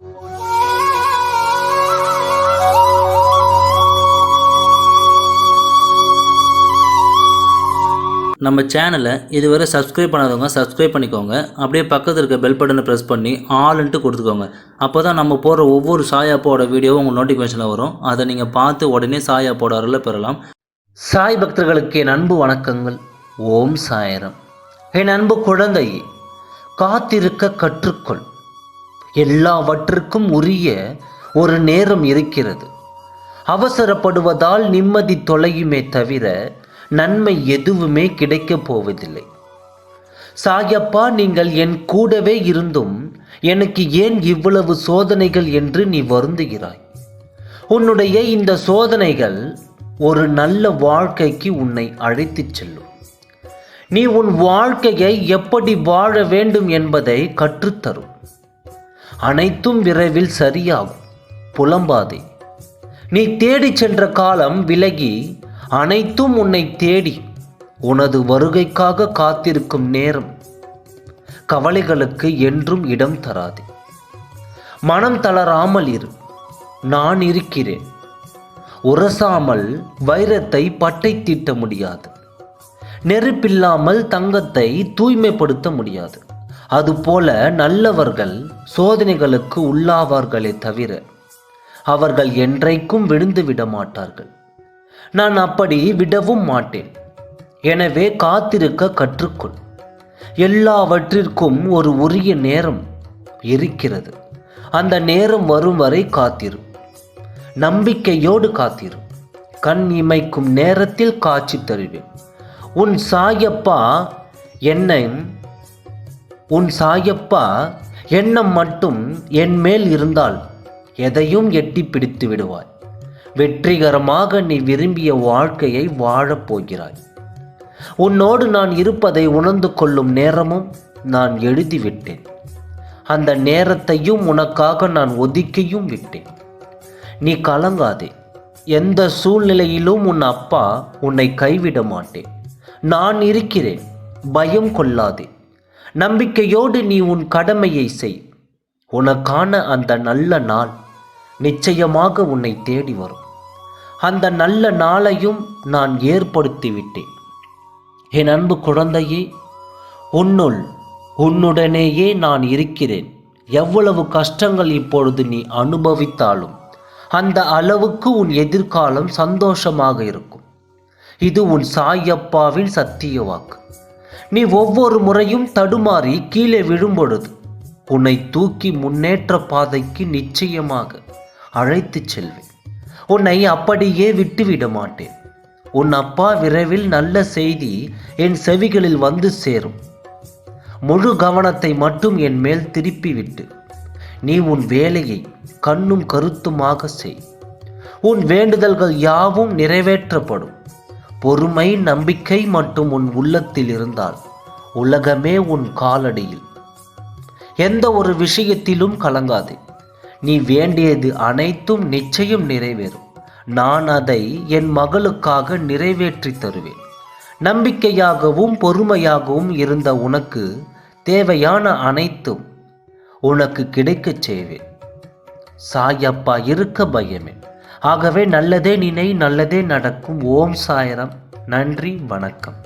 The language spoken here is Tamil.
நம்ம சேனலை இதுவரை சப்ஸ்கிரைப் பண்ணாதவங்க சப்ஸ்கிரைப் பண்ணிக்கோங்க. அப்படியே பக்கத்தில் இருக்க பெல் பட்டனை ப்ரெஸ் பண்ணி ஆல்ன்ட்டு கொடுத்துக்கோங்க. அப்போ தான் நம்ம போடுற ஒவ்வொரு சாயாப்போட வீடியோவும் உங்கள் நோட்டிஃபிகேஷனில் வரும். அதை நீங்கள் பார்த்து உடனே சாயாப்போட அருளை பெறலாம். சாய் பக்தர்களுக்கு என் அன்பு வணக்கங்கள். ஓம் சாயரம். என் அன்பு குழந்தையே, காத்திருக்க கற்றுக்கொள். எல்லாவற்றுக்கும் உரிய ஒரு நேரம் இருக்கிறது. அவசரப்படுவதால் நிம்மதி தொலையுமே தவிர நன்மை எதுவுமே கிடைக்கப் போவதில்லை. சாயப்பா, நீங்கள் என் கூடவே இருந்தும் எனக்கு ஏன் இவ்வளவு சோதனைகள் என்று நீ வருந்துகிறாய். உன்னுடைய இந்த சோதனைகள் ஒரு நல்ல வாழ்க்கைக்கு உன்னை அழைத்துச் செல்லும். நீ உன் வாழ்க்கையை எப்படி வாழ வேண்டும் என்பதை கற்றுத்தரும். அனைத்தும் விரைவில் சரியாகும். புலம்பாதே. நீ தேடிச் சென்ற காலம் விலகி அனைத்தும் உன்னை தேடி உனது வருகைக்காக காத்திருக்கும் நேரம். கவலைகளுக்கு என்றும் இடம் தராதே. மனம் தளராமல் இரு. நான் இருக்கிறேன். உரசாமல் வைரத்தை பட்டை தீட்ட முடியாது. நெருப்பில்லாமல் தங்கத்தை தூய்மைப்படுத்த முடியாது. அதுபோல நல்லவர்கள் சோதனைகளுக்கு உள்ளாவார்களே தவிர அவர்கள் என்றைக்கும் விழுந்து விட மாட்டார்கள். நான் அப்படி விடவும் மாட்டேன். எனவே காத்திருக்க கற்றுக்கொள். எல்லாவற்றிற்கும் ஒரு உரிய நேரம் இருக்கிறது. அந்த நேரம் வரும் வரை காத்திரு. நம்பிக்கையோடு காத்திரு. கண் இமைக்கும் நேரத்தில் காட்சி தருவேன். உன் சாயப்பா எண்ணம் மட்டும் என் மேல் இருந்தால் எதையும் எட்டி பிடித்து விடுவாய். வெற்றிகரமாக நீ விரும்பிய வாழ்க்கையை வாழப் போகிறாய். உன்னோடு நான் இருப்பதை உணர்ந்து கொள்ளும் நேரமும் நான் எழுதிவிட்டேன். அந்த நேரத்தையும் உனக்காக நான் ஒதுக்கியும் விட்டேன். நீ கலங்காதே. எந்த சூழ்நிலையிலும் உன் அப்பா உன்னை கைவிட மாட்டேன். நான் இருக்கிறேன். பயம் கொள்ளாதே. நம்பிக்கையோடு நீ உன் கடமையை செய். உனக்கான அந்த நல்ல நாள் நிச்சயமாக உன்னை தேடி வரும். அந்த நல்ல நாளையும் நான் ஏற்படுத்திவிட்டேன். என் அன்பு குழந்தையே, உன்னுடனேயே நான் இருக்கிறேன். எவ்வளவு கஷ்டங்கள் இப்பொழுது நீ அனுபவித்தாலும் அந்த அளவுக்கு உன் எதிர்காலம் சந்தோஷமாக இருக்கும். இது உன் சாயப்பாவின் சத்திய வாக்கு. நீ ஒவ்வொரு முறையும் தடுமாறி கீழே விழும்பொழுது உன்னை தூக்கி முன்னேற்ற பாதைக்கு நிச்சயமாக அழைத்துச் செல்வேன். உன்னை அப்படியே விட்டுவிட மாட்டேன். உன் அப்பா விரைவில் நல்ல செய்தி என் செவிகளில் வந்து சேரும். முழு கவனத்தை மட்டும் என் மேல் திருப்பிவிட்டு நீ உன் வேலையை கண்ணும் கருத்துமாக செய். உன் வேண்டுதல்கள் யாவும் நிறைவேற்றப்படும். பொறுமை, நம்பிக்கை மட்டும் உன் உள்ளத்தில் இருந்தால் உலகமே உன் காலடியில். எந்த ஒரு விஷயத்திலும் கலங்காதே. நீ வேண்டியது அனைத்தும் நிச்சயம் நிறைவேறும். நான் அதை என் மகளுக்காக நிறைவேற்றி தருவேன். நம்பிக்கையாகவும் பொறுமையாகவும் இருந்த உனக்கு தேவையான அனைத்தும் உனக்கு கிடைக்கச் செய்வேன். சாயப்பா இருக்க பயமே. ஆகவே நல்லதே நினை, நல்லதே நடக்கும். ஓம் சாயரம். நன்றி, வணக்கம்.